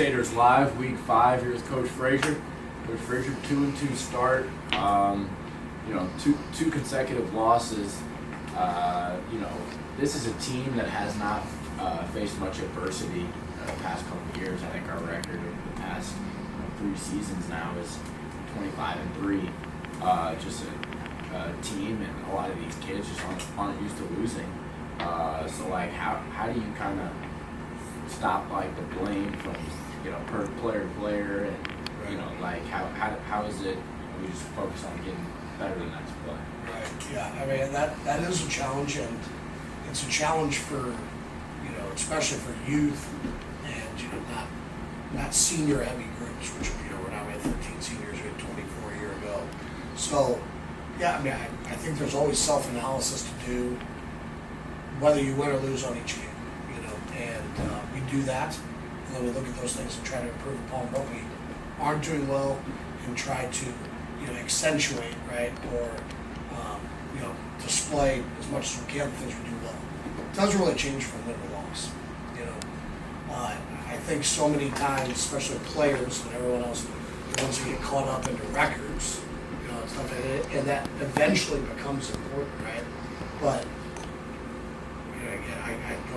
Crusaders Live, Week 5. Here's Coach Frazier. Coach Frazier, 2-2 start. Two consecutive losses. This is a team that has not faced much adversity the past couple of years. I think our record over the past 3 seasons now is 25-3. Just a team, and a lot of these kids just aren't used to losing. How do you kind of stop the blame from per player to player, and how is it we just focus on getting better the next play? Right. Yeah. I mean that is a challenge, and it's a challenge for especially for youth and not senior heavy groups, which we're now at 13 seniors, we had 24 a year ago. So yeah, I mean I think there's always self-analysis to do, whether you win or lose on each game, and we do that, and then we look at those things and try to improve upon what we aren't doing well and try to, accentuate, right, or, display as much as we can the things we do well. It doesn't really change from win or loss, I think so many times, especially players and everyone else, once you get caught up into records, stuff, and that eventually becomes important, right? But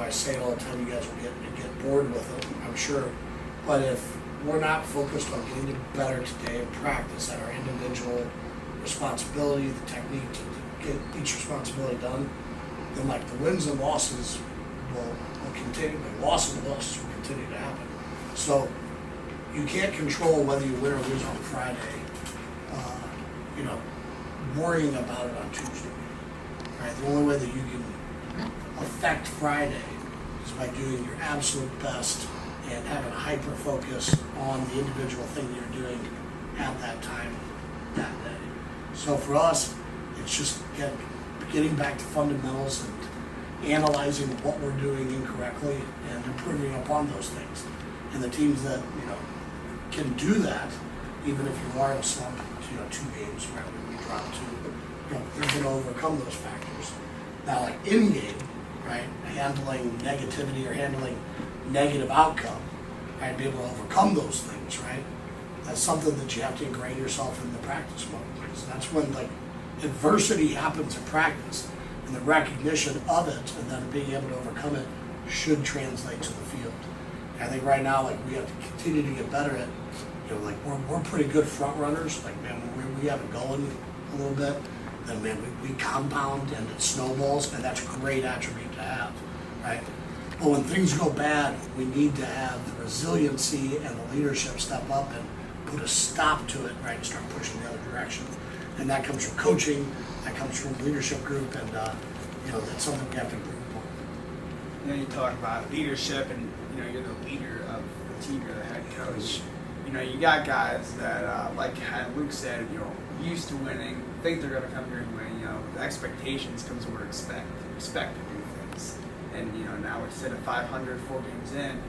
I say it all the time, you guys will get bored with it, I'm sure. But if we're not focused on getting better today in practice at our individual responsibility, the technique to get each responsibility done, then the wins and losses will continue, the losses and losses will continue to happen. So you can't control whether you win or lose on Friday, worrying about it on Tuesday, right? The only way that you can affect Friday is by doing your absolute best and having a hyper focus on the individual thing that you're doing at that time, that day. So for us, it's just getting back to fundamentals and analyzing what we're doing incorrectly and improving upon those things. And the teams that can do that, even if you are in a slump, 2 games, right, when we drop 2, they're going to overcome those factors. Now, in game, right, handling negativity or handling negative outcome, right, be able to overcome those things, right, that's something that you have to ingrain yourself in the practice mode. Because that's when adversity happens in practice, and the recognition of it and then being able to overcome it should translate to the field. And I think right now, we have to continue to get better at, we're pretty good front runners. When we have it going a little bit, then we compound and it snowballs, and that's a great attribute to have, right? But when things go bad, we need to have the resiliency and the leadership step up and put a stop to it, right, and start pushing the other direction. And that comes from coaching, that comes from leadership group, and that's something we have to improve upon. You talk about leadership, and you're the leader of the team, you're the head coach. You got guys that, like Luke said, used to winning, think they're going to come here and win. The expectations comes where expect to do things. And now instead of 500, 4 games in,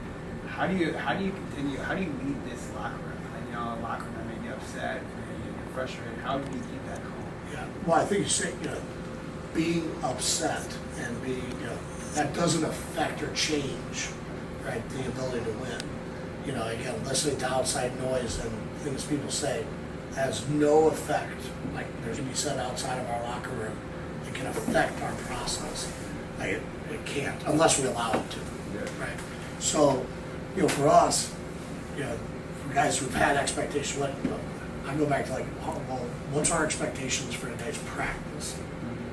how do you continue? How do you lead this locker room? A locker room that may be upset, you're frustrated. How do you keep that calm? Yeah. Well, I think you say being upset and being that doesn't affect or change, right, the ability to win. Again, listening to outside noise and things people say has no effect. There's going to be said outside of our locker room that can affect our process. It can't, unless we allow it to, right? So, for us, for guys who've had expectations, I go back to what's our expectations for today's practice,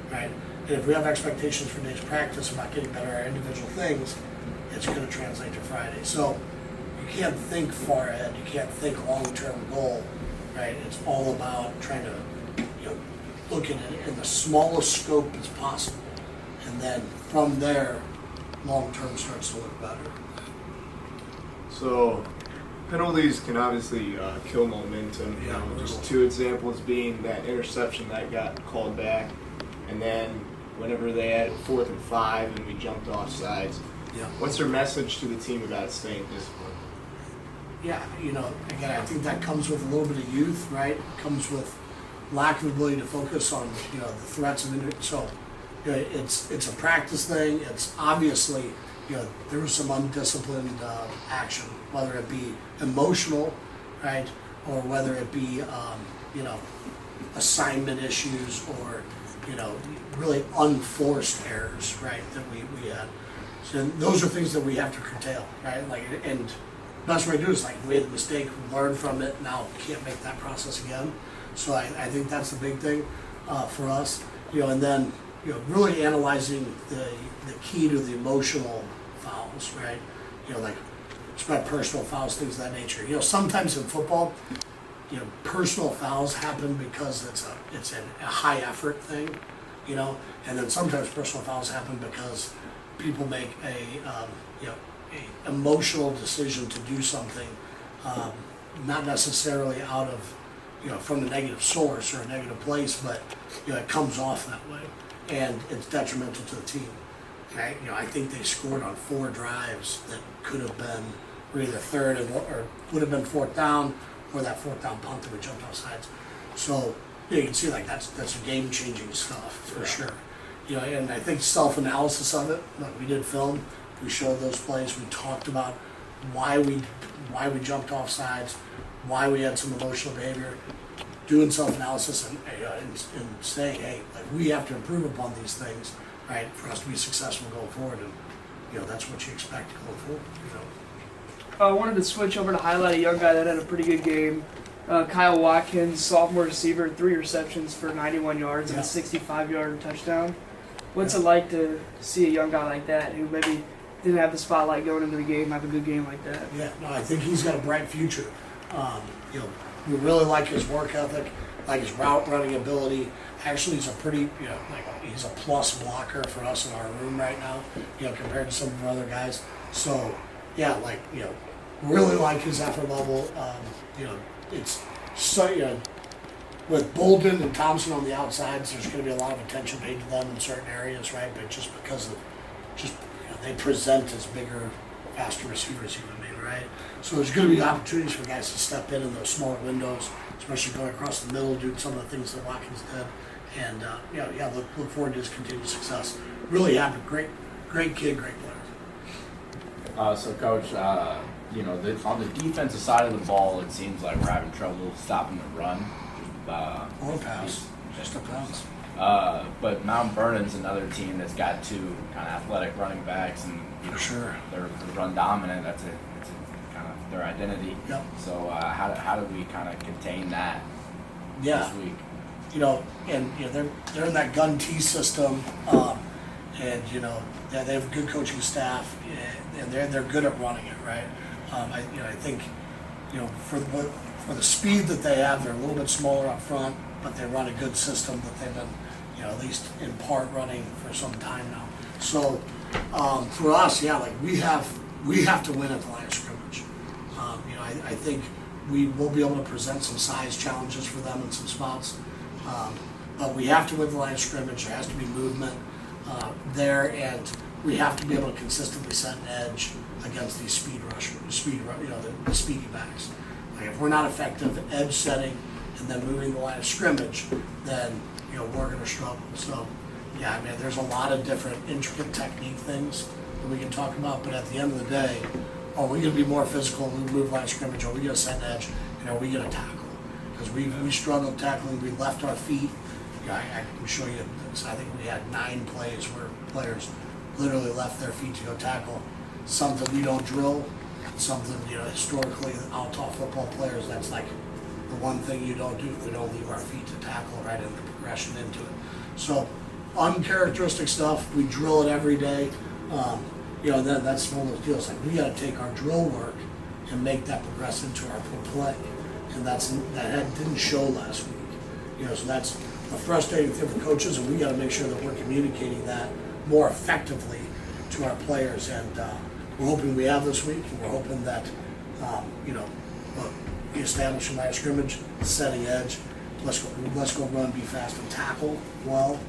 right? And if we have expectations for today's practice about getting better at our individual things, it's going to translate to Friday. So you can't think far ahead. You can't think long-term goal, right? It's all about trying to, look at it in the smallest scope as possible, and then from there, long-term starts to look better. So penalties can obviously kill momentum. Just 2 examples being that interception that got called back, and then whenever they had 4th and 5 and we jumped off sides. Yeah. What's your message to the team about staying disciplined? Yeah, again, I think that comes with a little bit of youth, right? Comes with lack of ability to focus on, the threats of it. So, it's a practice thing. It's obviously there was some undisciplined action, whether it be emotional, right, or whether it be assignment issues or really unforced errors, right, that we had. So those are things that we have to curtail, right? Like, and best way to do is like, we made a mistake, learn from it, now can't make that process again. So I think that's the big thing for us, and then really analyzing the key to the emotional fouls, right? Like spread personal fouls, things of that nature. Sometimes in football, personal fouls happen because it's a high effort thing, and then sometimes personal fouls happen because people make a emotional decision to do something, not necessarily out of from a negative source or a negative place, but it comes off that way, and it's detrimental to the team. Right? I think they scored on 4 drives that could have been either third or would have been fourth down, or that fourth down punt that we jumped off sides. So you can see like that's game changing stuff for sure. And I think self-analysis of it. Look, we did film. We showed those plays. We talked about why we jumped off sides, why we had some emotional behavior. Doing self-analysis and saying, hey, like, we have to improve upon these things, right, for us to be successful going forward. And that's what you expect going forward. I wanted to switch over to highlight a young guy that had a pretty good game. Kyle Watkins, sophomore receiver, 3 receptions for 91 yards and a 65-yard touchdown. What's it like to see a young guy like that who maybe didn't have the spotlight going into the game have a good game like that? Yeah, no, I think he's got a bright future. We really like his work ethic, like his route running ability. Actually, he's a pretty, he's a plus blocker for us in our room right now, compared to some of our other guys. So, yeah, really like his effort level. It's so, with Bolden and Thompson on the outsides, there's going to be a lot of attention paid to them in certain areas, right? But just because of, they present as bigger, faster receivers even maybe, right? So there's going to be opportunities for guys to step in those smaller windows, especially going across the middle, doing some of the things that Watkins did. And look forward to his continued success. Really happy, great kid, great player. So Coach, on the defensive side of the ball, it seems like we're having trouble stopping the run. Or pass, just a pass. But Mount Vernon's another team that's got 2 kind of athletic running backs, and For sure. they're run dominant. That's kind of their identity. Yep. So how do we kind of contain that Yeah. this week? They're in that gun T system, and they have a good coaching staff, and they're good at running it, right? I think for the speed that they have, they're a little bit smaller up front, but they run a good system that they've been, at least in part running for some time now. So for us, we have to win at the line of scrimmage. I think we will be able to present some size challenges for them in some spots, but we have to win the line of scrimmage. There has to be movement there, and we have to be able to consistently set an edge against these the speedy backs. Like if we're not effective at edge setting and then moving the line of scrimmage, then we're going to struggle. So there's a lot of different intricate technique things that we can talk about, but at the end of the day, are we going to be more physical when we move line of scrimmage? Are we going to set an edge? And are we going to tackle? Because we struggled tackling. We left our feet. I can show you this. I think we had 9 plays where players literally left their feet to go tackle. Something we don't drill. Something historically, all top football players, that's like the one thing you don't do. We don't leave our feet to tackle right in the progression into it. So uncharacteristic stuff. We drill it every day. Then that's one of those deals. Like we got to take our drill work and make that progress into our play, and that didn't show last week. So that's a frustrating thing for coaches, and we got to make sure that we're communicating that more effectively to our players. And we're hoping we have this week. And we're hoping that we establish a line of scrimmage, setting edge. Let's go run, be fast, and tackle well.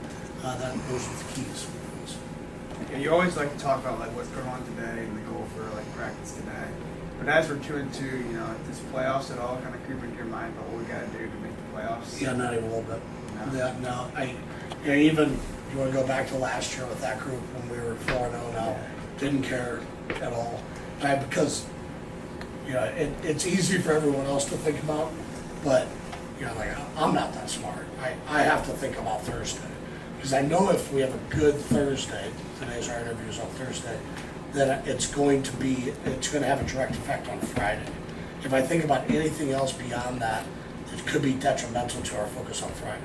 Those are the keys. Yeah, you always like to talk about what's going on today and the goal for practice today. But as we're 2-2, does playoffs at all kind of creep into your mind about what we got to do to make the playoffs? Yeah, not even a little bit. No. Yeah, no. Even if you want to go back to last year with that group when we were 4-0 now, didn't care at all, right? Because it's easy for everyone else to think about, but like I'm not that smart. I have to think about Thursday because I know if we have a good Thursday, today's our interviews on Thursday, then it's going to have a direct effect on Friday. If I think about anything else beyond that, it could be detrimental to our focus on Friday.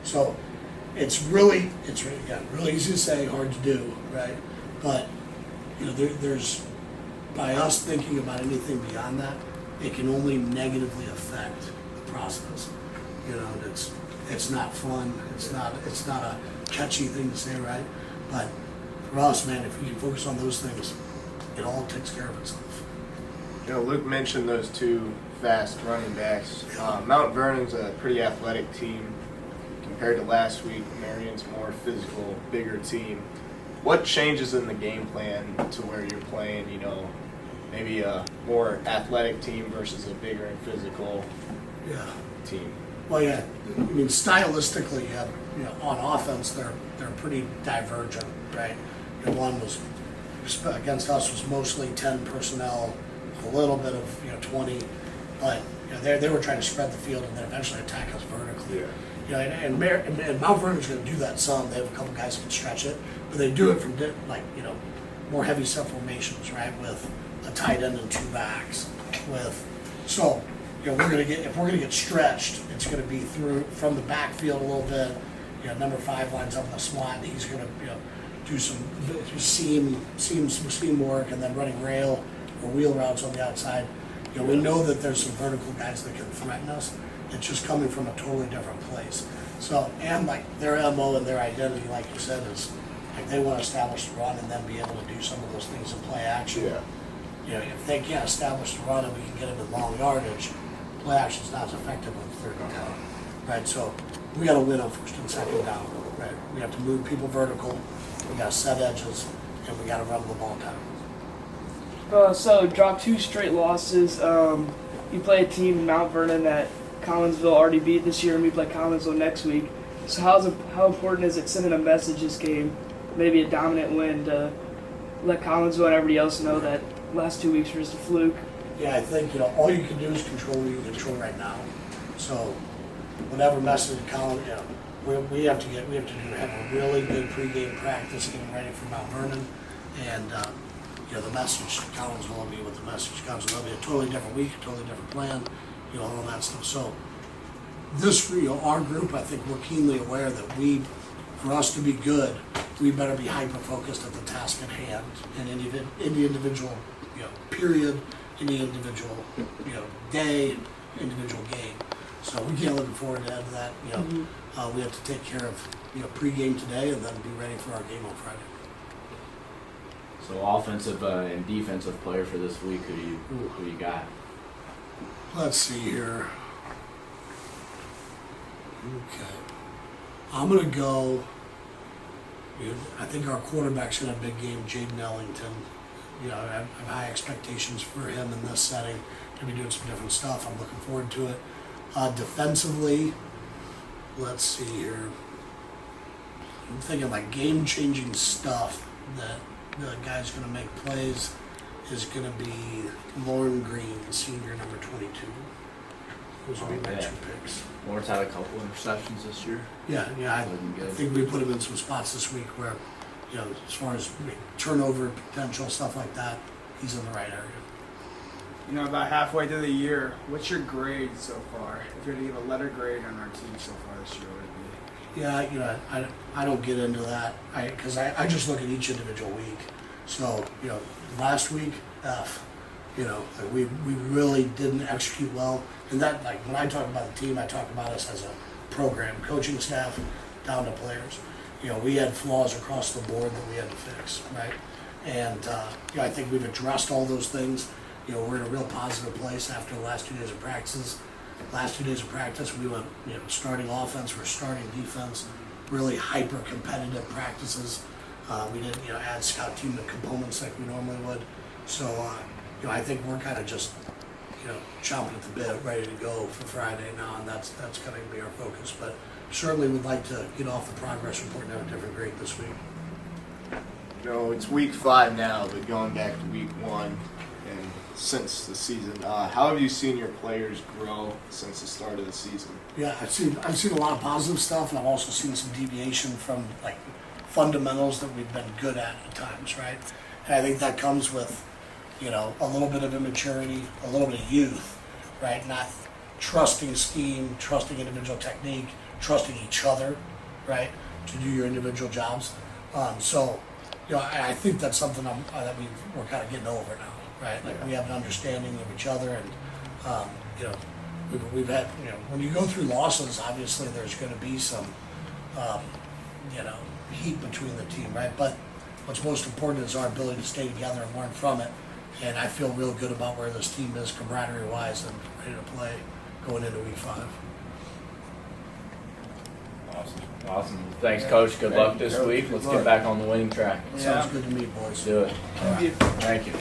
So it's really easy to say, hard to do, right? But there's by us thinking about anything beyond that, it can only negatively affect the process. It's not fun. It's not a catchy thing to say, right? But for us, man, if we can focus on those things, it all takes care of itself. Luke mentioned those two fast running backs. Mount Vernon's a pretty athletic team compared to last week. Marion's more physical, bigger team. What changes in the game plan to where you're playing, maybe a more athletic team versus a bigger and physical team? Well, yeah. I mean, stylistically, on offense, they're pretty divergent, right? One was against us was mostly 10 personnel, a little bit of 20, but they were trying to spread the field and then eventually attack us vertically. Yeah. And Mount Vernon's going to do that some. They have a couple guys who can stretch it, but they do it from more heavy set formations, right? With a tight end and two backs. We're going to get if we're going to get stretched, it's going to be from the backfield a little bit. Number 5 lines up in the slot, and he's going to do some seam work, and then running rail or wheel routes on the outside. We know that there's some vertical guys that can threaten us. It's just coming from a totally different place. So, and like their MO and their identity, like you said, is like they want to establish the run and then be able to do some of those things in play action. Yeah. If they can't establish the run and we can get them in long yardage, play action's not as effective on 3rd and 10. Right? So we got to win on 1st and 2nd down. Right? We have to move people vertical. We got to set edges, and we got to run the ball down. So dropped 2 straight losses. You play a team in Mount Vernon that Collinsville already beat this year, and we play Collinsville next week. So how important is it sending a message this game, maybe a dominant win, to let Collinsville and everybody else know that last 2 weeks were just a fluke? Yeah, I think all you can do is control what you can control right now. So whatever message Colin, we have to have a really good pregame practice getting ready for Mount Vernon, and the message to Collins will be what the message comes. It'll be a totally different week, a totally different plan, all that stuff. So this, our group, I think we're keenly aware that for us to be good, we better be hyper focused at the task at hand in the individual, period, in the individual, day, individual game. So we can't look forward to that. We have to take care of pregame today and then be ready for our game on Friday. So offensive and defensive player for this week, who you got? Let's see here. Okay. I'm going to go, I think our quarterback's going to have a big game, Jaden Ellington. I have high expectations for him in this setting. He'll be doing some different stuff. I'm looking forward to it. Defensively, let's see here. I'm thinking like game-changing stuff that the guy's going to make plays is going to be Lauren Green, senior, number 22. Those will be my 2 picks. Lawrence had a couple interceptions this year. Yeah. I think we put him in some spots this week where, as far as turnover potential, stuff like that, he's in the right area. About halfway through the year, what's your grade so far? If you're going to give a letter grade on our team so far this year, what would it be? Yeah, I don't get into that because I just look at each individual week. So, last week, F. We really didn't execute well. And that, like, when I talk about the team, I talk about us as a program, coaching staff, down to players. We had flaws across the board that we had to fix, right? And, I think we've addressed all those things. We're in a real positive place after the last 2 days of practices. Last 2 days of practice, we went, starting offense, we're starting defense, really hyper competitive practices. We didn't, add scout team components like we normally would. So, I think we're kind of just, chomping at the bit, ready to go for Friday now, and that's going to be our focus. But certainly would like to get off the progress report and have a different grade this week. No, it's week 5 now, but going back to week 1 and since the season, how have you seen your players grow since the start of the season? Yeah, I've seen a lot of positive stuff, and I've also seen some deviation from like fundamentals that we've been good at times, right? And I think that comes with, you know, a little bit of immaturity, a little bit of youth, right? Not trusting scheme, trusting individual technique, trusting each other, right, to do your individual jobs. So, you know, I think that's something that we're kind of getting over now, right? Like we have an understanding of each other, and you know, we've had, you know, when you go through losses, obviously there's going to be some, you know, heat between the team, right? But what's most important is our ability to stay together and learn from it. And I feel real good about where this team is camaraderie-wise and ready to play going into week 5. Awesome. Thanks, Coach. Good luck this week. Let's get back on the winning track. Sounds good to me, boys. Do it. Thank you. Thank you.